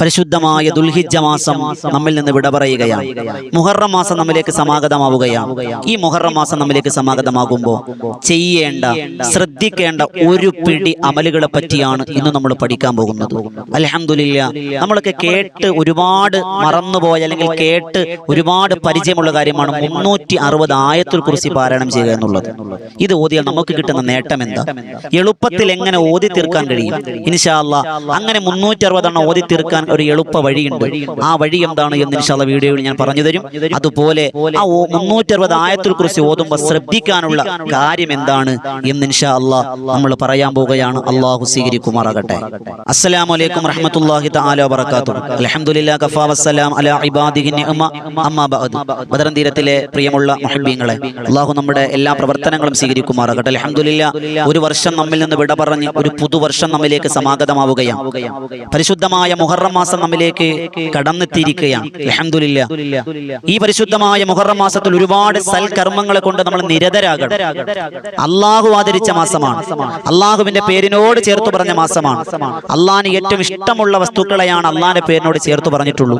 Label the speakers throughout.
Speaker 1: പരിശുദ്ധമായ ദുൽഹിജ്ജ മാസം നമ്മിൽ നിന്ന് വിട പറയുകയാണ്. മുഹറം മാസം നമ്മിലേക്ക് സമാഗതമാവുകയാണ്. ഈ മുഹറം മാസം നമ്മിലേക്ക് സമാഗതമാകുമ്പോൾ ചെയ്യേണ്ട, ശ്രദ്ധിക്കേണ്ട ഒരു പിടി അമലുകളെ പറ്റിയാണ് ഇന്ന് നമ്മൾ പഠിക്കാൻ പോകുന്നത്. അൽഹംദുലില്ലാ, നമ്മളൊക്കെ കേട്ട് ഒരുപാട് മറന്നുപോയ അല്ലെങ്കിൽ കേട്ട് ഒരുപാട് പരിചയമുള്ള കാര്യമാണ് 360 ആയത്തുൽ കുർസി പാരായണം ചെയ്യുക എന്നുള്ളത്. ഇത് ഓതിയാൽ നമുക്ക് കിട്ടുന്ന നേട്ടം എന്താ? എളുപ്പത്തിൽ എങ്ങനെ ഓതി തീർക്കാൻ കഴിയും? ഇൻഷാ അല്ലാഹ് അങ്ങനെ 360 എണ്ണം ഓതി തീർക്കാൻ ഒരു എളുപ്പ വഴിയുണ്ട്. ആ വഴി എന്താണ് എന്ന് ഇൻഷാ അല്ലാഹ് വീഡിയോയിൽ ഞാൻ പറഞ്ഞു തരും. അതുപോലെ ആ 360 ആയത്തുൽ കുർസി ഓതുമ്പോൾ ശ്രദ്ധിക്കാനുള്ള കാര്യം എന്താണ് എന്ന് ഇൻഷാ അല്ലാഹ് നമ്മൾ പറയാൻ പോവുകയാണ്. അല്ലാഹു സ്വീകരിക്കുമാറാകട്ടെ. അസ്സലാമു അലൈക്കും വറഹ്മത്തുള്ളാഹി തആല വബറകാതുഹു. അൽഹംദുലില്ലാഹി കഫാ വസ്സലാം അലാ ഇബാദിഹി നിഅമ അമ്മാ ബഅദ്. ബദർ തീരത്തിലെ പ്രിയമുള്ള മുഹബ്ബീങ്ങളെ, അല്ലാഹു നമ്മുടെ എല്ലാ പ്രവർത്തനങ്ങളും സ്വീകരിക്കുമാറാകട്ടെ. അൽഹംദുലില്ലാഹ്, ഒരു വർഷം നമ്മിൽ നിന്ന് വിട പറഞ്ഞ് ഒരു പുതുവർഷം നമ്മിലേക്ക് സമാഗതമാവുകയാണ്. പരിശുദ്ധമായ മുഹറം മാസം നമ്മിലേക്ക് കടന്നെത്തിയിരിക്കുകയാണ്. അൽഹംദുലില്ലാഹ്, ഈ പരിശുദ്ധമായ മുഹറം മാസത്തിൽ ഒരുപാട് സൽക്കർമ്മങ്ങളെ കൊണ്ട് നമ്മൾ നിരതരാകണം. അള്ളാഹു ആദരിച്ച മാസമാണ്. അള്ളാഹുവിന്റെ പേരിനോട് ചേർത്ത് പറഞ്ഞ മാസമാണ്. അള്ളാഹിന് ഏറ്റവും ഇഷ്ടമുള്ള വസ്തുക്കളെയാണ് അള്ളാഹിന്റെ പേരിനോട് ചേർത്ത് പറഞ്ഞിട്ടുള്ളൂ.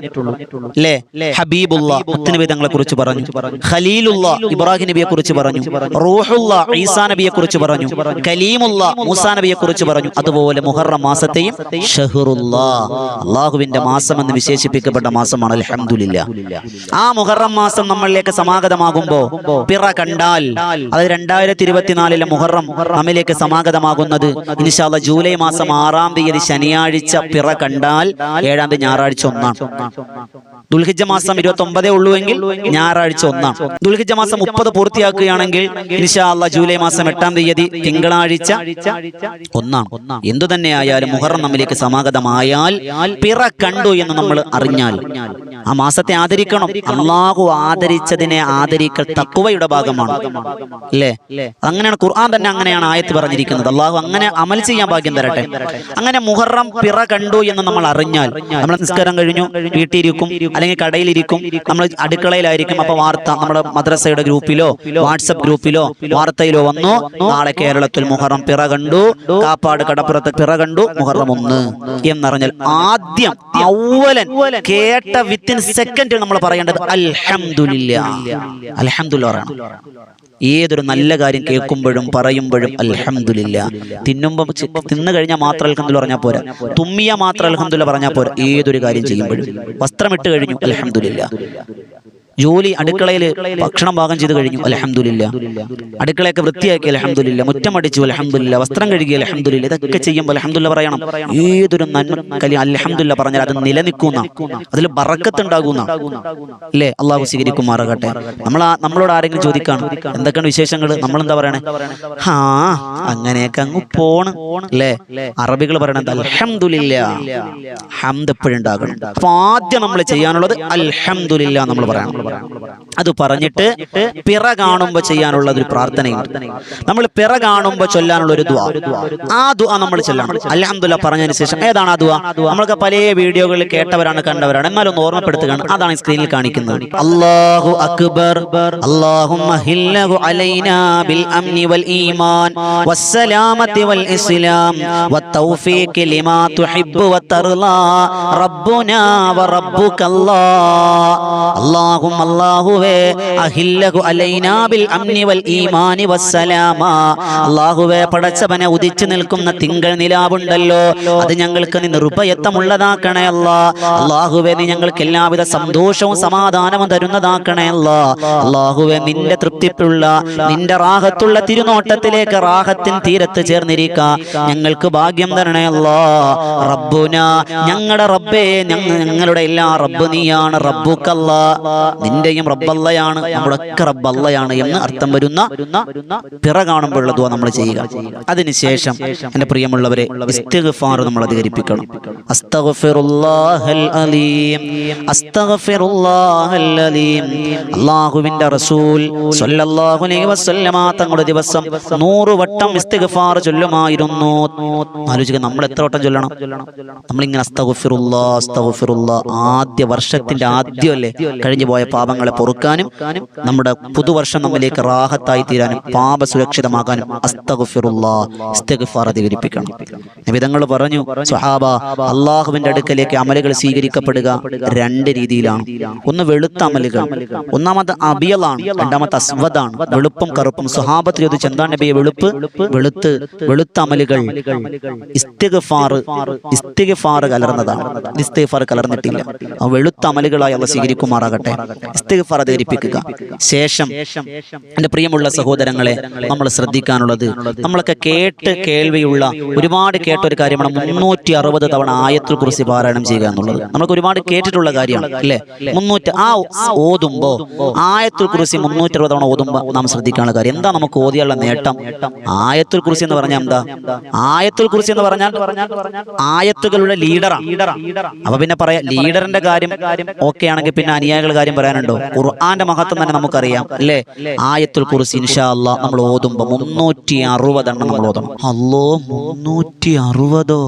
Speaker 1: അല്ലേ? ഹബീബുല്ലാ മുത്തുനബി തങ്ങളെ കുറിച്ച് പറഞ്ഞു, ഖലീലുല്ലാ ഇബ്രാഹിം നബിയെ കുറിച്ച് പറഞ്ഞു, റൂഹുല്ലാ ഈസാ നബിയെ കുറിച്ച് പറഞ്ഞു, കലീമുല്ലാ മൂസാ നബിയെ കുറിച്ച് പറഞ്ഞു. അതുപോലെ മുഹറം മാസത്തെയും ഷഹ്റുല്ലാ അള്ളാഹുവിന്റെ മാസം എന്ന് വിശേഷിപ്പിക്കപ്പെട്ട മാസമാണ്. അൽഹംദുലില്ലാഹ്, ആ മുഹറം മാസം നമ്മളിലേക്ക് സമാഗതമാകുമ്പോ പിറ കണ്ടാൽ, അത് 2024 മുഹറം നമ്മിലേക്ക് സമാഗതമാകുന്നത് ഇൻഷാ അല്ലാഹ് ജൂലൈ മാസം 6-ാം തീയതി ശനിയാഴ്ച പിറ കണ്ടാൽ 7-ാം തീയതി ഞായറാഴ്ച 1-ആണ്. ദുൽഹിജ്ജ മാസം 29 ഉള്ളുവെങ്കിൽ ഞായറാഴ്ച 1-ആണ്. ദുൽഹിജ്ജ മാസം 30 പൂർത്തിയാക്കുകയാണെങ്കിൽ ഇൻഷാ അല്ലാഹ് ജൂലൈ മാസം 8-ാം തീയതി തിങ്കളാഴ്ച 1-ആണ്. എന്തു തന്നെയായാലും മുഹറം നമ്മിലേക്ക് സമാഗതമായാൽ, പിറ കണ്ടു എന്ന് നമ്മൾ അറിഞ്ഞാൽ ആ മാസത്തെ ആദരിക്കണം. അള്ളാഹു ആദരിച്ചതിനെ ആദരിക്കൽ തഖ്വയുടെ ഭാഗമാണ്. അല്ലേ? അങ്ങനെയാണ് ഖുർആൻ തന്നെ അങ്ങനെയാണ് ആയത്ത് പറഞ്ഞിരിക്കുന്നത്. അള്ളാഹു അങ്ങനെ അമൽ ചെയ്യാൻ ഭാഗ്യം തരട്ടെ. അങ്ങനെ മുഹറം പിറ കണ്ടു എന്ന് നമ്മൾ അറിഞ്ഞാൽ, നമ്മൾ നിസ്കാരം കഴിഞ്ഞു വീട്ടിലിരിക്കും, അല്ലെങ്കിൽ കടയിലിരിക്കും, നമ്മൾ അടുക്കളയിലായിരിക്കും. അപ്പൊ വാർത്ത നമ്മുടെ മദ്രസയുടെ ഗ്രൂപ്പിലോ വാട്സപ്പ് ഗ്രൂപ്പിലോ വാർത്തയിലോ വന്നു, നാളെ കേരളത്തിൽ മുഹറം പിറ കണ്ടു, കാപ്പാട് കടപ്പുറത്ത് പിറ കണ്ടു, മുഹറം 1 എന്നറിഞ്ഞാൽ ആദ്യം അവലൻ കേട്ട വിത്തിൻ സെക്കൻഡിൽ നമ്മൾ പറയേണ്ടത് അൽഹംദുലില്ലാഹ്. അൽഹംദുലില്ലാഹ്. ഏതൊരു നല്ല കാര്യം കേൾക്കുമ്പോഴും പറയുമ്പോഴും അൽഹംദുലില്ലാഹ്. തിന്നുമ്പോൾ തിന്നു കഴിഞ്ഞാൽ മാത്രം അൽഹംദുലില്ലാഹ് പറഞ്ഞാൽ പോരാ, തുമ്മിയ മാത്രം അൽഹംദുലില്ലാഹ് പറഞ്ഞാൽ പോരാ. ഏതൊരു കാര്യം ചെയ്യുമ്പോഴും, വസ്ത്രമിട്ട് കഴിഞ്ഞു അൽഹംദുലില്ലാഹ്, ജോലി അടുക്കളയിൽ ഭക്ഷണം പാകം ചെയ്ത് കഴിഞ്ഞു അൽഹംദുലില്ലാഹ്, അടുക്കളയൊക്കെ വൃത്തിയാക്കി അൽഹംദുലില്ലാഹ്, മുറ്റം അടിച്ചു അൽഹംദുലില്ലാഹ്, വസ്ത്രം കഴുകി അൽഹംദുലില്ലാഹ്. ഇതൊക്കെ ചെയ്യുമ്പോൾ അൽഹംദുലില്ലാഹ് പറയണം. ഏതൊരു നന്മ കാര്യം അൽഹംദുലില്ലാഹ് പറഞ്ഞാൽ അത് നിലനിൽക്കുന്ന, അതിൽ ബറക്കത്ത് ഉണ്ടാകുന്ന, അല്ലേ? അള്ളാഹു സ്വീകരിക്കുമാറാകട്ടെ. നമ്മളോട് ആരെങ്കിലും ചോദിക്കാണ് എന്തൊക്കെയാണ് വിശേഷങ്ങൾ, നമ്മളെന്താ പറയണേ? അങ്ങനെയൊക്കെ അങ്ങ് പോണ്, അല്ലേ? അറബികൾ പറയണത് അൽഹംദുലില്ലാഹ്, ഹംദ് എപ്പോഴും ഉണ്ടാകണം. അപ്പൊ ആദ്യം നമ്മൾ ചെയ്യാനുള്ളത് അൽഹംദുലില്ലാഹ് നമ്മൾ പറയണം. അത് പറഞ്ഞിട്ട് പിറ കാണുമ്പോൾ ചെയ്യാനുള്ള ഒരു പ്രാർത്ഥനയുണ്ട്. നമ്മൾ പിറ കാണുമ്പോൾ ചൊല്ലാനുള്ള ഒരു ദുആ, ആ ദുആ നമ്മൾ ചൊല്ലണം. അൽഹംദുലില്ലാഹ് പറഞ്ഞതിന് ശേഷം ഏതാണ് ആ ദുആ? നമ്മളൊക്കെ പല വീഡിയോകളിൽ കേട്ടവരാണ്, കണ്ടവരാണ്, എന്നാലും ഒന്ന് ഓർമ്മപ്പെടുത്തുകയാണ്. അതാണ് സ്ക്രീനിൽ കാണിക്കുന്നത്. അല്ലാഹു അക്ബർ അല്ലാഹുമ്മ ഹില്ലഹു അലൈനാ ബിൽ അംനി വൽ ഈമാൻ വസ്സലാമത്തി വൽ ഇസ്ലാം വത്തൗഫീഖി ലിമാ തുഹിബ്ബു വതർളാ റബ്ബുനാ വറബ്ബുകല്ലാഹ്. അല്ലാഹുമ്മ അല്ലാഹുവേ അഹില്ലഹു അലൈനാ ബിൽ അംനി വൽ ഈമാനി വസ്സലാമ. അല്ലാഹുവേ, പടച്ചവനെ ഉദിച്ചു നിൽക്കുന്ന തിങ്കൾ നിലാവുണ്ടല്ലോ, അത് ഞങ്ങൾക്ക് നീ നിർഭയത്വമുള്ളതാക്കണേ അല്ലാഹ്. അല്ലാഹുവേ, നീ ഞങ്ങൾക്ക് എല്ലാവിധ സന്തോഷവും സമാധാനവും തരുന്നതാക്കണേ അല്ലാഹ്. അല്ലാഹുവേ, നിന്റെ തൃപ്തിയുള്ള, നിന്റെ റാഹത്തുള്ള തിരുനോട്ടത്തിലേക്ക് റാഹത്തിൻ തീരത്ത് ചേർന്നിരിക്കാൻ ഞങ്ങൾക്ക് ഭാഗ്യം തരണേ അല്ലാഹ്. റബ്ബുന, ഞങ്ങളുടെ റബ്ബേ, ഞങ്ങളുടെ എല്ലാ റബ്ബ് നീയാണ്. റബ്ബുക്കല്ലാഹ്, നിന്റെയും റബ്ബല്ലയാണ്, നമ്മുടെ ഒക്കെ റബ്ബല്ലയാണ് എന്ന് അർത്ഥം വരുന്ന പിറ കാണുമ്പോഴുള്ള ദുആ നമ്മൾ ചെയ്യുക. അതിനുശേഷം എന്റെ പ്രിയമുള്ളവരെ, ഇസ്തിഗ്ഫാർ നമ്മൾ അധികരിപ്പിക്കണം. അസ്തഗ്ഫിറുല്ലാഹൽ അലീം, അസ്തഗ്ഫിറുല്ലാഹൽ അലീം. അല്ലാഹുവിന്റെ റസൂൽ സ്വല്ലല്ലാഹു അലൈഹി വസല്ലമ തങ്ങളുടെ ദിവസം 100 വട്ടം ഇസ്തിഗ്ഫാർ ചൊല്ലുമായിരുന്നു. ആലോചിക്കുക, നമ്മൾ എത്ര വട്ടം ചൊല്ലണം? നമ്മളിങ്ങനെ അസ്തഗ്ഫിറുല്ലാഹ് അസ്തഗ്ഫിറുല്ലാഹ്, ആദ്യ വർഷത്തിന്റെ ആദ്യമല്ലേ കഴിഞ്ഞു പോയപ്പോൾ പാപങ്ങളെ പൊറുക്കാനും നമ്മുടെ പുതുവർഷം നമ്മിലേക്ക് റാഹത്തായി തീരാനും പാപ സുരക്ഷിതമാകാനും അസ്തഗ്ഫിറുല്ലാഹ് ഇസ്തിഗ്ഫാർ അധികരിപ്പിക്കണം. നബിതങ്ങൾ പറഞ്ഞു, സ്വഹാബ, അള്ളാഹുവിന്റെ അടുക്കലേക്ക് അമലുകൾ സ്വീകരിക്കപ്പെടുക രണ്ട് രീതിയിലാണ്. ഒന്ന് വെളുത്ത അമലുകൾ, ഒന്നാമത് അബിയലാണ്, രണ്ടാമത്തെ അസ്വദാണ്, വെളുപ്പും കറുപ്പും. സ്വഹാബത്ത് ചോദിച്ചു, എന്താണ് നബിയെ വെളുത്ത അമലുകൾ? ഇസ്തിഗ്ഫാർ കലർന്നതാണ്. ഇസ്തിഗ്ഫാർ കലർന്നിട്ടില്ല. വെളുത്ത അമലുകളായി അള്ളാഹ് സ്വീകരിക്കുമാറാകട്ടെ. ഇസ്തിഗ്ഫാർ അധികരിപ്പിക്കുക. ശേഷം എന്റെ പ്രിയമുള്ള സഹോദരങ്ങളെ, നമ്മൾ ശ്രദ്ധിക്കാനുള്ളത്, നമ്മളൊക്കെ കേൾവിയുള്ള ഒരുപാട് കേട്ട ഒരു കാര്യമാണ് 360 തവണ ആയത്തുൽ കുർസി പാരായണം ചെയ്യുക എന്നുള്ളത്. നമുക്ക് ഒരുപാട് കേട്ടിട്ടുള്ള കാര്യമാണ് അല്ലേ? 300 ഓതുമ്പോ ആയത്തുൽ കുർസി 360 തവണ ഓതുമ്പോ നാം ശ്രദ്ധിക്കാനുള്ള കാര്യം എന്താ? നമുക്ക് ഓതിയുള്ള നേട്ടം. ആയത്തുൽ കുർസി എന്ന് പറഞ്ഞാൽ എന്താ? ആയത്തുൽ കുർസി എന്ന് പറഞ്ഞാൽ ആയത്തുകളുടെ ലീഡറാണ്. അപ്പൊ പിന്നെ പറയാം, ലീഡറിന്റെ കാര്യം ഓക്കെ ആണെങ്കിൽ പിന്നെ അനുയായികളുടെ കാര്യം പറയാനുണ്ടോ? ഖുർആന്റെ മഹത്വം തന്നെ നമുക്കറിയാം അല്ലേ? ആയത്തുൽ കുർസി ഇൻഷാ അല്ലാഹ് നമ്മൾ ഓതുമ്പോ 360 എണ്ണം നമ്മൾ ഓതണം. അല്ലോ, 360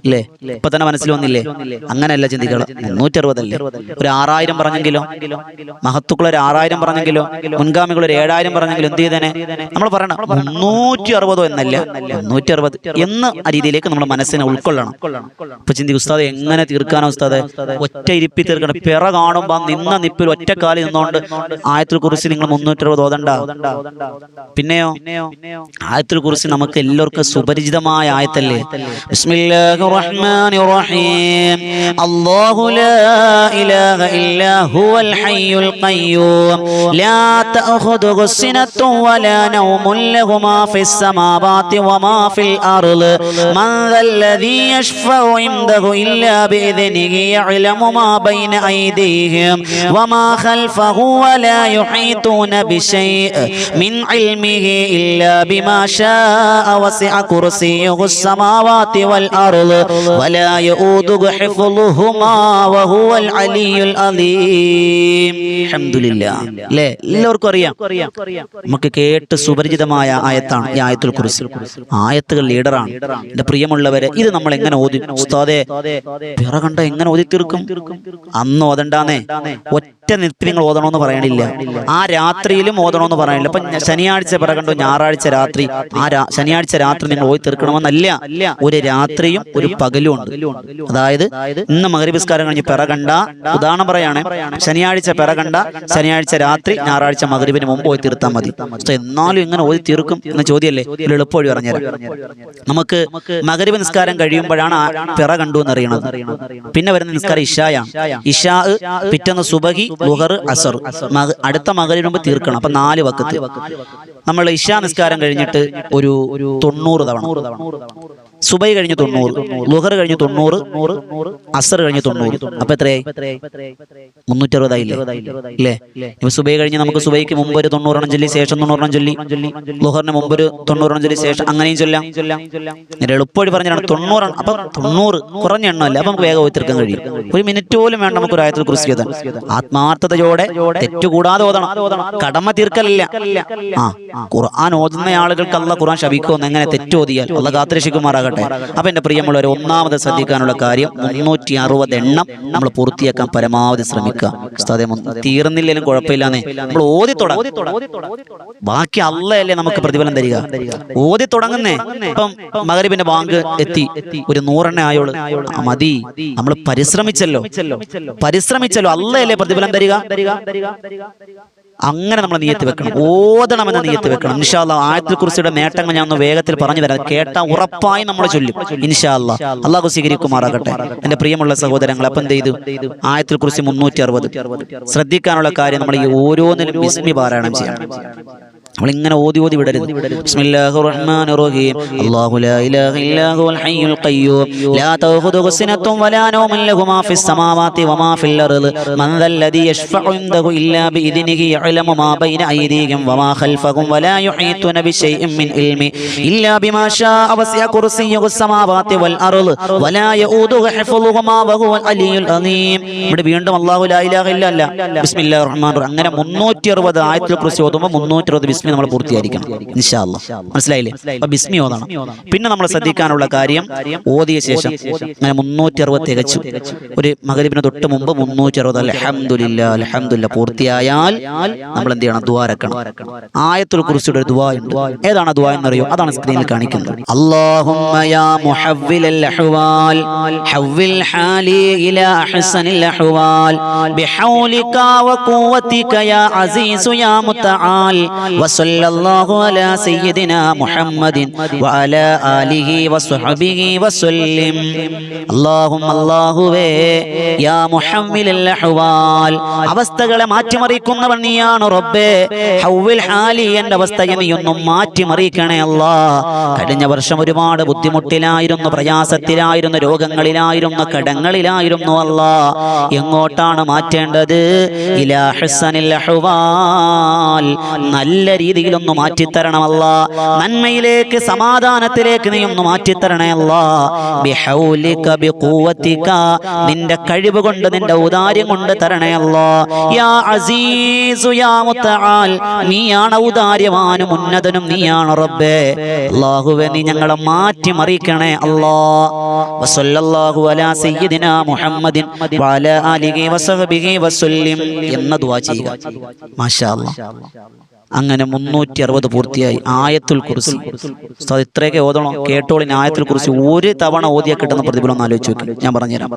Speaker 1: അല്ലേ? ഇപ്പൊ തന്നെ മനസ്സിൽ വന്നില്ലേ? അങ്ങനെയല്ല ചിന്തിക്കണം. 360 അല്ലേ? ഒരു 6000 പറഞ്ഞെങ്കിലോ, മഹത്തുക്കൾ ഒരു 6000 പറഞ്ഞെങ്കിലോ, മുൻഗാമികൾ ഒരു 7000 പറഞ്ഞെങ്കിലോ എന്ത് ചെയ്തേനെ? നമ്മൾ പറയണം 360 എന്നല്ല, 360 എന്ന രീതിയിലേക്ക് നമ്മൾ മനസ്സിനെ ഉൾക്കൊള്ളണം. ഇപ്പൊ ചിന്തി, ഉസ്താദ് എങ്ങനെ തീർക്കാനോ ഉസ്താദെ? ഒറ്റ ഇരിപ്പി തീർക്കണം. പിറ കാണുമ്പോ നിന്ന നിപ്പിൽ ഒറ്റക്കാലിൽ നിന്നുകൊണ്ട് ആയത്തുൽ കുർസി നിങ്ങൾ 360 ഓതണ്ട. പിന്നെയോ, ആയത്തുൽ കുർസി നമുക്ക് എല്ലാവർക്കും സുപരിചിതമായ ആയത്തല്ലേ? ബിസ്മില്ലാഹിർ റഹ്മാനിർ റഹീം. അല്ലാഹു ലാ ഇലാഹ ഇല്ലാ ഹുവൽ ഹയ്യുൽ ഖയ്യൂം ലാ തഅഖുദുഹു സിനത്തുൻ വലാ നൗമുൻ ലഹു മാ ഫിസ് സമാവാതി വമാ ഫിൽ അർള് മൻ ദല്ലദീ യശ്ഫഉ ഇൻദഹു ഇല്ലാ ബിഇذനിഹി യഅലമു മാ ബൈന അയ്ദീഹിം വമാ ഖൽഫഹു വലാ യുഹീതൂന ബിശൈഇ മിൻ ഇൽമിഹി ഇല്ലാ ബിമാ ശാഅ വസിഅ കുർസിയ്യുഹു السماوات والأرض ولا يؤوده حفظهما وهو العلي العظيم. الحمد لله. ല്ലേ? എല്ലാവർക്കും അറിയാം, നമുക്ക് കേട്ട് സുപരിചിതമായ ആയത്താണ് ഈ ആയത്തുൽ കുർസി. ആയത്തുകൾ ലീഡറാണ്. എന്റെ പ്രിയമുള്ളവരെ, ഇത് നമ്മൾ എങ്ങനെ ഓതി? ഉസ്താദേ, പിറ കണ്ട എങ്ങനെ ഓതി തീർക്കും? അന്ന് ഓതണ്ടാന്നേ. ഒറ്റ നിൽപ്പിൽ നിങ്ങൾ ഓതണമെന്ന് പറയണില്ല. ആ രാത്രിയിലും ഓതണമെന്ന് പറയണില്ല. അപ്പൊ ശനിയാഴ്ച പിറ കണ്ടു, ഞായറാഴ്ച രാത്രി, ശനിയാഴ്ച രാത്രി നിങ്ങൾ ഓതി തീർക്കണമെന്നല്ല. ഒരു രാത്രിയും ഒരു പകലും ഉണ്ട്. അതായത് ഇന്ന് മഗ്‌രിബ് നിസ്കാരം കഴിഞ്ഞ് പിറ കണ്ട, ഉദാഹരണം പറയാണ്, ശനിയാഴ്ച പിറ കണ്ട, ശനിയാഴ്ച രാത്രി, ഞായറാഴ്ച മഗ്‌രിബിന് മുമ്പ് ഓതി തീർത്താൽ മതി. എന്നാലും ഇങ്ങനെ ഓതി തീർക്കും എന്ന ചോദ്യമല്ലേ? ഒരു എളുപ്പവഴി പറഞ്ഞുതരാം. നമുക്ക് മഗ്‌രിബ് നിസ്കാരം കഴിയുമ്പോഴാണ് പിറ കണ്ടു എന്നറിയണത്. പിന്നെ വരുന്ന നിസ്കാരം ഇശായാണ്. ഇശാ, പിറ്റേന്ന് സുബഹി, ളുഹർ, അസർ. അടുത്ത മഗ്‌രിബിന് മുമ്പ് തീർക്കണം. അപ്പൊ 4 വഖത്ത്. നമ്മൾ ഇശാ നിസ്കാരം കഴിഞ്ഞിട്ട് ഒരു 90 തവണ, സുബഹി കഴിഞ്ഞ് 90, ളുഹർ കഴിഞ്ഞ് 90, അസർ കഴിഞ്ഞ് 90. അപ്പൊ എത്രയായി? 360 ആയില്ലേ? ഇല്ലേ? ഇപ്പൊ സുബഹി കഴിഞ്ഞ് നമുക്ക് സുബഹിക്ക് മുമ്പ് ഒരു 90 എണ്ണം ചൊല്ലി, ശേഷം 90 എണ്ണം ചൊല്ലി, ളുഹറിന് മുമ്പ് ഒരു 90 എണ്ണം ചൊല്ലി, ശേഷം അങ്ങനെയും ചൊല്ലാം. എളുപ്പവഴി പറഞ്ഞാണ് 90. അപ്പൊ 90 കുറഞ്ഞ എണ്ണമല്ല. അപ്പൊ നമുക്ക് വേഗം തീർക്കാൻ കഴിയും. ഒരു മിനിറ്റ് പോലും വേണ്ട നമുക്ക് ഒരു ആയത്തുൽ കുർസി ഓതാൻ. ആത്മാർത്ഥതയോടെ തെറ്റുകൂടാതെ ഓതണം. കടമ തീർക്കലില്ല. ഖുർആൻ ഓതുന്ന ആളുകൾക്ക് അല്ലാഹ് ഖുർആൻ ശപിക്കുമെന്ന് എങ്ങനെ തെറ്റോതിയാൽ അല്ലാഹ് കാത്തുരക്ഷിക്കുമാറാകട്ടെ. അപ്പൊ എന്റെ പ്രിയമുള്ളവരെ, ഒന്നാമത് ശ്രദ്ധിക്കാനുള്ള കാര്യം 360 എണ്ണം നമ്മൾ പൂർത്തിയാക്കാൻ പരമാവധി ശ്രമിക്കുക. ഉസ്താദേ, തീർന്നില്ലെങ്കിലും കുഴപ്പമില്ലാന്നേ, നമ്മൾ ഓതി തുടങ്ങും. ബാക്കി അല്ലാഹല്ലേ നമുക്ക് പ്രതിഫലം തരിക. ഓതി തുടങ്ങുന്നേ. ഇപ്പം മഗ്‌രിബിന്റെ ബാങ്ക് എത്തി, ഒരു 100 എണ്ണ ആയോള് മതി. നമ്മൾ പരിശ്രമിച്ചല്ലോ, അല്ലാഹല്ലേ പ്രതിഫലം തരിക. അങ്ങനെ നമ്മൾ നിയത്ത് വെക്കണം, ഓതണമെന്ന് നിയത്ത് വെക്കണം. ഇൻഷാ അല്ലാഹ് ആയത്തുൽ കുർസിയുടെ നേട്ടങ്ങൾ ഞാൻ ഒന്ന് വേഗത്തിൽ പറഞ്ഞു തരാം. കേട്ടാൽ ഉറപ്പായി നമ്മൾ ചൊല്ലും ഇൻഷാ അല്ലാഹ്. അല്ലാഹു സ്വീകരിക്കുമാറാകട്ടെ. എന്റെ പ്രിയമുള്ള സഹോദരങ്ങൾ, അപ്പം എന്ത് ചെയ്തു? ആയത്തുൽ കുർസി 360. ശ്രദ്ധിക്കാനുള്ള കാര്യം, നമ്മൾ ഈ ഓരോന്നിലും ബിസ്മി പാരായണം ചെയ്യണം. നമ്മളിങ്ങനെ ഓതി വിടരുത്. ബിസ്മില്ലാഹിർ റഹ്മാനിർ റഹീം. അല്ലാഹു ലാ ഇലാഹ ഇല്ലാ ഹുവൽ ഹയ്യുൽ ഖയ്യൂം ലാ തഅഖുദുഹു സിനത്തുൻ വലാ നൗമുൻ ലഹു മാ ഫിസ് സമാവാതി വമാ ഫിൽ അർള് മൻ ദല്ലദീ യശ്ഫഉ ഇൻദഹു ഇല്ലാ ബിഇദ്നിഹി യഅലമു മാ ബൈന അയ്ദീഹിം വമാ ഖൽഫഹും വലാ യുഹീതുന ബിശൈഇൻ മിൻ ഇൽമി ഇല്ലാ ബിമാ ശാഅ വസിഅ കുർസിയ്യുഹു സമാവാതി വൽ അർള് വലാ യഊദുഹു ഹിഫ്ളുഹുമാ വഹുവൽ അലിയുൽ അലീം. ഇവിടെ വീണ്ടും അല്ലാഹു ലാ ഇലാഹ ഇല്ലല്ലാ ബിസ്മില്ലാഹിർ റഹ്മാനിർ റഹീം. അങ്ങനെ 360 ആയത്തുൽ കുർസി ഓതുമ്പോൾ 360 ബിസ്മി നമ്മൾ പൂർത്തിയായിരിക്കണം ഇൻഷാ അല്ലാഹ്. മനസ്സിലായില്ലേ? അപ്പൊ ബിസ്മി ഓതണം. പിന്നെ നമ്മൾ ശ്രദ്ധിക്കാനുള്ള കാര്യം, ഓതിയ ശേഷം അങ്ങനെ 360 തികച്ചു. ഒരു മഗ്‌രിബിന് തൊട്ട് മുമ്പ് 360 അൽഹംദുലില്ലാ അൽഹംദുലില്ലാ പൂർത്തിയായാൽ നമ്മൾ എന്ത് ചെയ്യണം? ദുആ ഇറക്കണം. ആയത്തുൽ കുർസിയുടെ ഒരു ദുആ ഉണ്ട്. ഏതാണ് ദുആ എന്നറിയോ? അതാണ് സ്ക്രീനിൽ കാണിക്കുന്നത്. അല്ലാഹുമ്മ യാ മുഹവ്വിലൽ അഹ്വാൽ ഹവ്വിൽ ഹാലി ഇലാ അഹ്സനിൽ അഹ്വാൽ ബിഹൗലിക വഖുവതിക യാ അസീസു യാ മുതആൽ വസല്ലല്ലാഹു അലാ സയ്യിദിനാ മുഹമ്മദിൻ വഅലാ ആലിഹി വസ്വഹ്ബിഹി വസല്ലം. അല്ലാഹുമ്മ അല്ലാഹുവേ യാ മുഹവ്വിലൽ അഹ്വാൽ അവസ്ഥകളെ മാറ്റിമറിക്കുന്നവൻ നീയാണ് റബ്ബേ. ഹവ്വിൽ ഹാലി എന്റെ അവസ്ഥയെ നീ ഒന്നും മാറ്റിമറിക്കണേ അല്ലാ. കഴിഞ്ഞ വർഷം ഒരുപാട് ബുദ്ധിമുട്ടിലായിരുന്നു, പ്രയാസത്തിലായിരുന്നു, രോഗങ്ങളിലായിരുന്നു, കടങ്ങളിലായിരുന്നു അല്ലാ. എങ്ങോട്ടാണ് മാറ്റേണ്ടത്? ഇലാ ഹുസ്നിൽ അഹ്വാൽ നല്ല രീതിയിലൊന്ന് മാറ്റിത്തരണം അല്ലാ. നന്മയിലേക്ക്, സമാധാനത്തിലേക്ക് നീ ഒന്ന് മാറ്റിത്തരണേ അല്ലാ. ബിഹൗലിക ബിഖുവതിക നിന്റെ കഴിവ് കൊണ്ട്, നിന്റെ ഔദാര്യം കൊണ്ട് തരണേ അല്ലാ. യാ അസീസു യാ മുതആൽ നീയാണ് ഔദാര്യവാനും ഉന്നതനും നീയാണ് റബ്ബേ. അല്ലാഹുവേ നീ ഞങ്ങളെ മാറ്റി മറിക്കണേ അല്ലാ. വസല്ലല്ലാഹു അലാ സയ്യിദിനാ മുഹമ്മദിൻ വഅലാ ആലിഹി വസഹ്ബിഹി വസല്ലം എന്ന ദുആ ചെയ്യുക. മാഷാ അല്ലാഹ്. അങ്ങനെ 360 പൂർത്തിയായി. ആയത്തുൽ കുർസി ഉസ്താദ് ഇത്രയൊക്കെ ഓതണോ? കേട്ടോളിൻ. ആയത്തുൽ കുർസി ഒരു തവണ ഓതിയാൽ കിട്ടുന്ന പ്രതിഫലം ഒന്ന് ആലോചിച്ച് നോക്കി. ഞാൻ പറഞ്ഞുതരാം.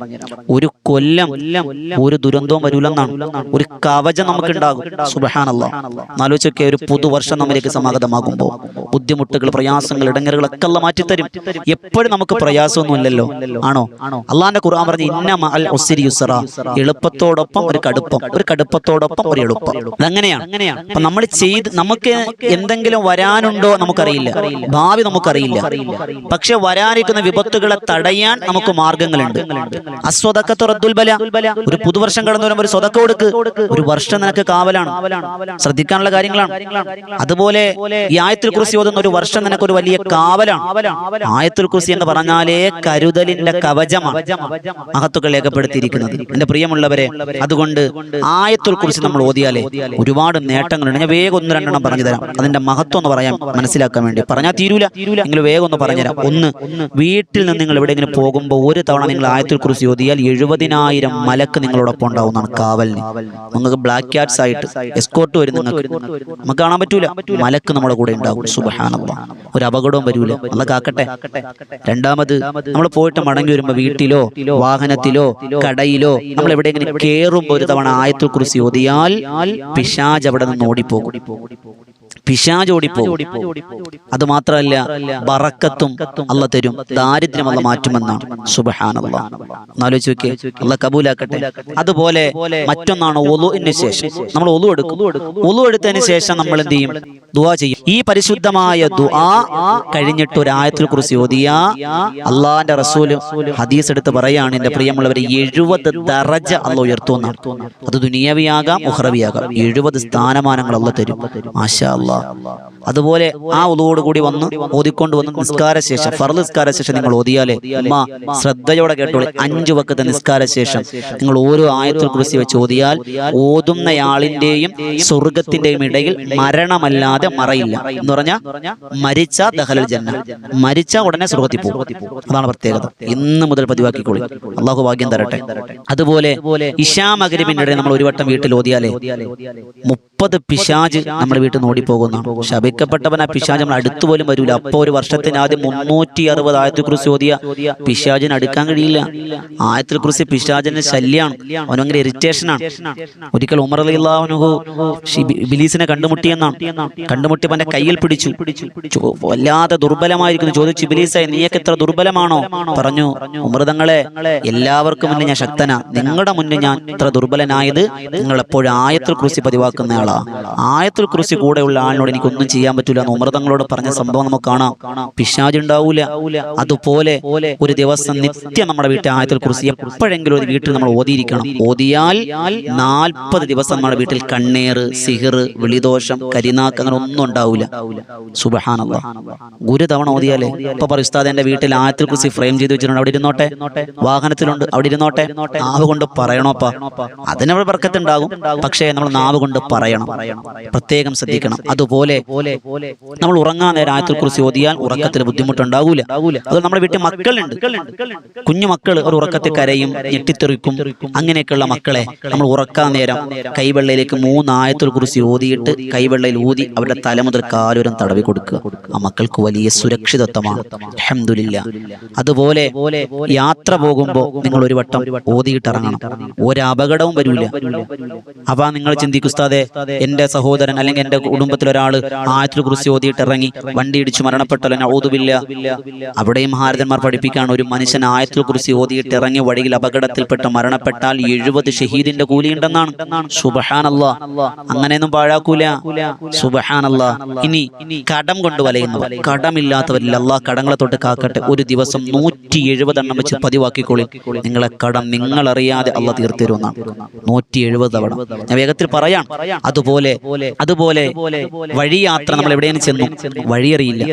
Speaker 1: ഒരു കൊല്ലം ഒരു ദുരന്തവും വരൂലെന്നാണ്. ഒരു കവചം നമുക്കുണ്ടാകും. സുബ്ഹാനല്ലാഹ്. ആലോചിച്ച് നോക്കിയ ഒരു പുതുവർഷം നമ്മിലേക്ക് സമാഗതമാകുമ്പോൾ ബുദ്ധിമുട്ടുകൾ, പ്രയാസങ്ങൾ, ഇടങ്ങലുകളൊക്കെ അല്ലാഹ് മാറ്റിത്തരും. എപ്പോഴും നമുക്ക് പ്രയാസമൊന്നും ഇല്ലല്ലോ, ആണോ? അള്ളാന്റെ ഖുർആൻ പറഞ്ഞു ഇന്ന മഅൽ ഉസ്രി യുസ്റ, എളുപ്പത്തോടൊപ്പം ഒരു കടുപ്പം, ഒരു കടുപ്പത്തോടൊപ്പം ഒരു എളുപ്പം. അതങ്ങനെയാണ്. അപ്പൊ നമ്മൾ നമുക്ക് എന്തെങ്കിലും വരാനുണ്ടോ നമുക്കറിയില്ല, ഭാവി നമുക്കറിയില്ല. പക്ഷെ വരാനിരിക്കുന്ന വിപത്തുകളെ തടയാൻ നമുക്ക് മാർഗങ്ങളുണ്ട്. അസ്വദഖത്തു റദ്ദുൽ ബല. ഒരു പുതുവർഷം കടന്നു വരുമ്പോൾ ഒരു സ്വതക്ക കൊടുക്ക്. ഒരു വർഷം നിനക്ക് കാവലാണ്. ശ്രദ്ധിക്കാനുള്ള കാര്യങ്ങളാണ്. അതുപോലെ ഈ ആയത്തുൽ കുർസി ഓതുന്ന ഒരു വർഷം നിനക്ക് ഒരു വലിയ കാവലാണ്. ആയത്തുൽ കുർസി എന്ന് പറഞ്ഞാലേ കരുതലിന്റെ കവചമാണ് മഹത്തുക്കൾ രേഖപ്പെടുത്തിയിരിക്കുന്നത്. എന്റെ പ്രിയമുള്ളവരെ, അതുകൊണ്ട് ആയത്തുൽ കുർസി നമ്മൾ ഓതിയാലേ ഒരുപാട് നേട്ടങ്ങളുണ്ട്. ഞാൻ വേഗം 1-2 പറഞ്ഞു തരാം. അതിന്റെ മഹത്വം എന്ന് പറയാൻ, മനസ്സിലാക്കാൻ വേണ്ടി. പറഞ്ഞാൽ തീരൂല, നിങ്ങൾ വേഗം ഒന്ന് പറഞ്ഞുതരാം. ഒന്ന്, വീട്ടിൽ നിന്ന് നിങ്ങൾ എവിടെയെങ്കിലും പോകുമ്പോൾ ഒരു തവണ നിങ്ങൾ ആയത്തുൽ കുർസി ഓതിയാൽ 70,000 മലക്ക് നിങ്ങളോടൊപ്പം ഉണ്ടാവുന്നതാണ് കാവലിന്. നിങ്ങൾക്ക് ബ്ലാക്ക് ക്യാറ്റ്സ് ആയിട്ട് എസ്കോർട്ട് വരും. നിങ്ങൾക്ക് നമുക്ക് കാണാൻ പറ്റൂല, മലക്ക് നമ്മുടെ കൂടെ ഉണ്ടാവും. സുബ്ഹാനല്ലാഹ്. ഒരു അപകടവും വരൂല. അല്ലാഹ് കാക്കട്ടെ. രണ്ടാമത്, നമ്മൾ പോയിട്ട് മടങ്ങി വരുമ്പോൾ വീട്ടിലോ വാഹനത്തിലോ കടയിലോ നമ്മൾ എവിടെയെങ്കിലും കേറുമ്പോൾ ഒരു തവണ ആയത്തുൽ കുർസി ഓതിയാൽ പിശാച് അവിടെ നിന്ന് ഓടിപ്പോകും. പിശാച് ഓടിപ്പോകും. അത് മാത്രമല്ല, ബറക്കത്തും അല്ലാഹ് തരും, ദാരിദ്ര്യം അല്ലാഹ് മാറ്റുമെന്നാണ്. സുബ്ഹാനല്ലാഹ്. ആലോചിച്ച് നോക്കിയേ. അല്ലാഹ് കബൂലാക്കട്ടെ. അതുപോലെ മറ്റൊന്നാണ് വുളുഇന് ശേഷം നമ്മൾ വുളു എടുക്കും. വുളു എടുത്തതിന് ശേഷം നമ്മൾ എന്ത് ചെയ്യും? ദുആ ചെയ്യും. ഈ പരിശുദ്ധമായ ദുആ കഴിഞ്ഞിട്ട് ഒരു ആയത്തുൽ കുർസി ഓതിയ അള്ളാന്റെ റസൂല് ഹദീസ് എടുത്ത് പറയാണ്, എന്റെ പ്രിയമുള്ളവരെ, 70 ദറജ അല്ലാഹ് ഉയർത്തുമെന്നാണ്. അത് ദുനിയാവിയാകാം ഉഖ്റവിയാകാം. 70 സ്ഥാനമാനങ്ങൾ അല്ലാഹ് തരും. മാഷാ അല്ലാഹ്. അതുപോലെ ആ വുളുവോട് കൂടി വന്ന് ഓതിക്കൊണ്ട് വന്ന് നിസ്കാര ശേഷം, ഫർള് നിസ്കാര ശേഷം നിങ്ങൾ ഓതിയാലേ, ശ്രദ്ധയോടെ കേട്ടോളൂ, 5 വഖത്ത് നിസ്കാര ശേഷം നിങ്ങൾ ഓരോ ആയത്തുൽ കുർസി വെച്ച് ഓതിയാൽ ഓതുന്നയാളിന്റെയും സ്വർഗത്തിന്റെയും ഇടയിൽ മരണമല്ലാതെ മറയില്ല. എന്ന് പറഞ്ഞാൽ മരിച്ച ദഖലൽ ജന്ന, മരിച്ച ഉടനെ സ്വർഗത്തിൽ പോകും. അതാണ് പ്രത്യേകത. ഇന്ന് മുതൽ പതിവാക്കിക്കോളി. അള്ളാഹു ഭാഗ്യം തരട്ടെ. അതുപോലെ ഇശാ മഗ്രിബിന്റെ ഇടയിൽ നമ്മൾ ഒരു വട്ടം വീട്ടിൽ ഓതിയാലേ 30 പിശാച് നമ്മുടെ വീട്ടിൽ നിന്ന് ഓടിപ്പോകുന്നതാണ്. ശപിക്കപ്പെട്ടവൻ ആ പിശാച് നമ്മൾ അടുത്തു പോലും വരൂല. അപ്പൊ ഒരു വർഷത്തിന് ആദ്യം 360 ആയത്തുൽ കുർസി ഓതിയ പിശാചിന് അടുക്കാൻ കഴിയില്ല. ആയത്തുൽ കുർസി പിശാചിന്റെ ശല്യാണ്, അവനങ്ങനെ ഇറിറ്റേഷനാണ്. ഒരിക്കൽ ഉമർ റളിയല്ലാഹു അൻഹു ഇബ്ലീസിനെ കണ്ടുമുട്ടിയെന്നാണ്. കണ്ടുമുട്ടിയപ്പോൾ അവന്റെ കയ്യിൽ പിടിച്ചു. വല്ലാതെ ദുർബലമായിരിക്കുന്നു. ചോദിച്ചു, ഇബ്ലീസേ, നീയൊക്കെ എത്ര ദുർബലമാണോ? പറഞ്ഞു, ഉമർ തങ്ങളെ, എല്ലാവർക്കും മുന്നിൽ ഞാൻ ശക്തനാ, നിങ്ങളുടെ മുന്നിൽ ഞാൻ ഇത്ര ദുർബലനായത് നിങ്ങൾ എപ്പോഴും ആയത്തുൽ കുർസി പതിവാക്കുന്ന ആളാ. ആയത്തുൽ കുർസി കൂടെയുള്ള ആളിനോട് എനിക്കൊന്നും ചെയ്യാൻ പറ്റൂല എന്ന് ഉമർ തങ്ങളോട് പറഞ്ഞ സംഭവം നമുക്ക് കാണാം. പിശാച് ഉണ്ടാവൂല. അതുപോലെ ഒരു ദിവസം നിത്യം നമ്മുടെ വീട്ടിൽ ആയത്തുൽ കുർസി എപ്പോഴെങ്കിലും ഒരു വീട്ടിൽ നമ്മൾ ഓതിയിരിക്കണം. ഓതിയാൽ 40 ദിവസം നമ്മുടെ വീട്ടിൽ കണ്ണേറ്, സിഹിർ, വിളിദോഷം, കരിനാക്ക് അങ്ങനെ ഒന്നും ഉണ്ടാവില്ല. സുബ്ഹാനല്ലാഹ്. ഒരു തവണ ഓതിയാലേ. ഇപ്പൊ പറയും, ഉസ്താദ് എന്റെ വീട്ടിൽ ആയത്തുൽ കുർസി ഫ്രെയിം ചെയ്ത് വെച്ചിട്ടുണ്ട്, അവിടെ ഇരുന്നോട്ടെ. വാഹനത്തിലുണ്ട്, അവിടെ ഇരുന്നോട്ടെ. നാവ് കൊണ്ട് പറയണോപ്പാ, അതിനവിടെ ബർക്കത്ത് ഉണ്ടാകും. പക്ഷേ നമ്മൾ നാവ് കൊണ്ട് പറയണം. പ്രത്യേകം ശ്രദ്ധിക്കണം. അതുപോലെ നമ്മൾ ഉറങ്ങാൻ നേരം ആയത്തുൽ കുർസി ഓതിയാൽ ഉറക്കത്തിൽ ബുദ്ധിമുട്ടുണ്ടാകൂല. അത് നമ്മുടെ വീട്ടിൽ മക്കളുണ്ട്, കുഞ്ഞു മക്കൾ ഒരു ഉറക്കത്തിൽ കരയും, ഞെട്ടിത്തെറിക്കും. അങ്ങനെയൊക്കെയുള്ള മക്കളെ നമ്മൾ ഉറക്കാൻ നേരം കൈവെള്ളയിലേക്ക് 3 ആയത്തുൽ കുർസി ഓതിയിട്ട് കൈവെള്ളയിൽ ഊതി അവരുടെ തല മുതൽ കാലുരം തടവി കൊടുക്കുക. ആ മക്കൾക്ക് വലിയ സുരക്ഷിതത്വമാണ്. അൽഹംദുലില്ലാ. അതുപോലെ യാത്ര പോകുമ്പോൾ നിങ്ങൾ ഒരു വട്ടം ഓതിയിട്ട് ഇറങ്ങണം, ഒരപകടവും വരില്ല. അപ്പൊ നിങ്ങൾ ചിന്തിക്കും, ഉസ്താദേ എന്റെ സഹോദരൻ അല്ലെങ്കിൽ എന്റെ കുടുംബത്തിൽ ഒരാൾ ആയത്തുൽ കുർസി ഓതിയിട്ട് ഇറങ്ങി വണ്ടി ഇടിച്ചു മരണപ്പെട്ടല്ലോ, നഊദുബില്ല. അവിടെയും മഹാരഥന്മാർ പഠിപ്പിക്കുകയാണ്, ഒരു മനുഷ്യൻ ആയത്തുൽ കുർസി ഓതിയിട്ട് ഇറങ്ങി വഴിയിൽ അപകടത്തിൽപ്പെട്ട് മരണപ്പെട്ടാൽ 70 ഷഹീദിന്റെ കൂലിയുണ്ടെന്നാണ്. സുബ്ഹാനല്ലാഹ്. അങ്ങനെയൊന്നും പാഴാക്കൂല. സുബ്ഹാനല്ലാഹ്. ഇനി കടം കൊണ്ട് വലയുന്നവർ, കടമില്ലാത്തവരില്ല, അല്ലാഹ് കടങ്ങളെ തൊട്ട് കാക്കട്ടെ. ഒരു ദിവസം 170 എണ്ണം വെച്ച് പതിവാക്കിക്കോളി. നിങ്ങളെ കടം നിങ്ങളറിയാതെ അല്ലാഹ് തീർത്തരുമെന്നാണ്. 170 തവണ. ഞാൻ വേഗത്തിൽ പറയാം. അതുപോലെ വഴിയാത്ര, നമ്മൾ എവിടെയും ചെന്നു വഴിയറിയില്ല,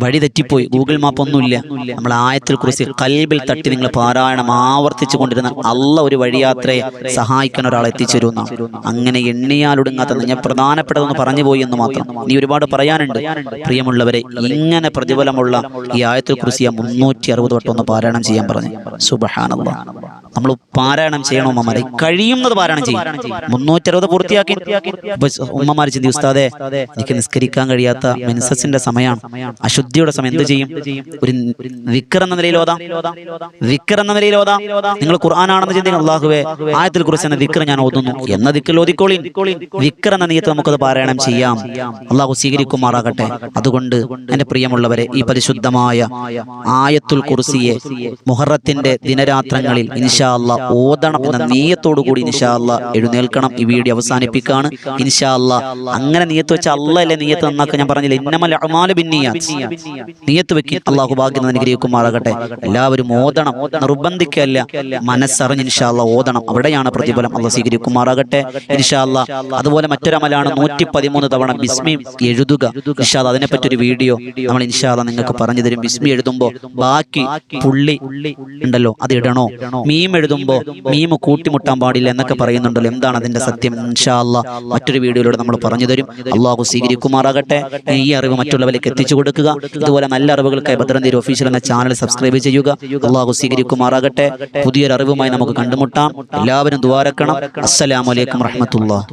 Speaker 1: വഴി തെറ്റിപ്പോയി, ഗൂഗിൾ മാപ്പ് ഒന്നുമില്ല, നമ്മൾ ആയത്തുൽ കുർസി ഖൽബിൽ തട്ടി നിങ്ങൾ പാരായണം ആവർത്തിച്ചു കൊണ്ടിരുന്ന അല്ലാഹ് ഒരു വഴിയാത്രയെ സഹായിക്കാൻ ഒരാളെ എത്തിച്ചു തരുമെന്നാണ്. അങ്ങനെ എണ്ണിയാലൊടുങ്ങാത്ത, ഞാൻ പ്രധാനപ്പെട്ടതൊന്ന് പറഞ്ഞു പോയി എന്ന് മാത്രം. ഇനി ഒരുപാട് പറയാനുണ്ട്. പ്രിയമുള്ളവരെ, ഇങ്ങനെ പ്രതിഫലമുള്ള ഈ ആയത്തുൽ കുർസിയ 360 വട്ടം ഒന്ന് പാരായണം ചെയ്യാൻ പറഞ്ഞു. സുബ്ഹാനല്ലാഹ്. നമ്മൾ പാരായണം ചെയ്യണോ ഉമ്മമാരെ? കഴിയുന്നത് പാരായണം ചെയ്യും. 360 പൂർത്തിയാക്കി. ഉമ്മമാർ ചിന്തി, ഉസ്താദേ എനിക്ക് നിസ്കരിക്കാൻ കഴിയാത്ത മെൻസസിന്റെ സമയമാണ്, അശുദ്ധിയുടെ സമയം, എന്ത് ചെയ്യും? ഒരു ദിക്ർ എന്ന നിലയിൽ ഓതാം. നിങ്ങൾ ഖുർആനാണെന്ന് ചിന്തിക്കണം. അല്ലാഹുവേ ആയത്തുൽ കുർസി എന്ന ദിക്ർ ഞാൻ ഓതുന്നു എന്ന ദിക്ർ ഓതിക്കോളി. ദിക്ർ എന്ന നിയത്ത് നമുക്കത് പാരായണം ചെയ്യാം. അല്ലാഹു സ്വീകരിക്കുമാറാകട്ടെ. അതുകൊണ്ട് എന്റെ പ്രിയമുള്ളവരെ, ഈ പരിശുദ്ധമായ ആയത്തുൽ കുർസിയെ മുഹറത്തിന്റെ ദിനരാത്രങ്ങളിൽ ഇൻഷാ അല്ലാഹ് ഓതണം എന്ന നിയത്തോടു കൂടി ഇൻഷാ അല്ലാഹ് എഴുന്നേൽക്കണം. ഈ വീഡിയോ അവസാനിപ്പിക്കുകയാണ് ഇൻഷാ അല്ലാഹ്. അങ്ങനെ നിയത്ത് വെച്ച അല്ലാഹല്ലേ നിയത്ത് നന്നാക്കാൻ ഞാൻ പറഞ്ഞില്ല. ഇന്നമൽ അഅ്മാലു ബിന്നിയാത്ത്. നിയത്ത് വെക്കി. അല്ലാഹു ഭാഗ്യം അനുഗ്രഹിക്കുമാറാകട്ടെ. എല്ലാവരും ഓതണം, നിർബന്ധിക്കല്ല, മനസ്സറിഞ്ഞ് ഇൻഷാ അല്ലാഹ് ഓതണം. അവിടെയാണ് പ്രതിഫലം. അല്ലാഹു സ്വീകരിക്കുമാറാകട്ടെ ഇൻഷാ അല്ലാഹ്. അതുപോലെ മറ്റൊരമലാണ് 113 തവണ ബിസ്മി എഴുതുക. ഇൻഷാ അല്ലാഹ് അതിനെപ്പറ്റി ഒരു വീഡിയോ നമ്മൾ ഇൻഷാ അല്ലാഹ് നിങ്ങൾക്ക് പറഞ്ഞു തരും. ബിസ്മി എഴുതുമ്പോൾ ബാക്കി പുള്ളി ഉണ്ടല്ലോ അത് ഇടണോ, മീം എഴുതുമ്പോൾ മീം കൂട്ടിമുട്ടാൻ പാടില്ല എന്നൊക്കെ പറയുന്നുണ്ടല്ലോ. എന്താണ് അതിന്റെ സത്യം? ഇൻഷാ അല്ലാഹ് മറ്റൊരു വീഡിയോയിലൂടെ നമ്മൾ പറഞ്ഞു തരും. അല്ലാഹു സ്വീകരിക്കുമാറാകട്ടെ. ഈ അറിവ് മറ്റുള്ളവരിലേക്ക് എത്തിച്ചു കൊടുക്കുക. ഇതുപോലെ നല്ല അറിവുകൾക്കായി ബദ്രന്തീർ ഒഫീഷ്യൽ എന്ന ചാനൽ സബ്സ്ക്രൈബ് ചെയ്യുക. അല്ലാഹു സ്വീകരിക്കുമാറാകട്ടെ. പുതിയൊരു അറിവുമായി നമുക്ക് കണ്ടുമുട്ടാം. എല്ലാവരും ദുആ രക്കണം. അസ്സലാമു അലൈക്കും വറഹ്മത്തുള്ളാഹി.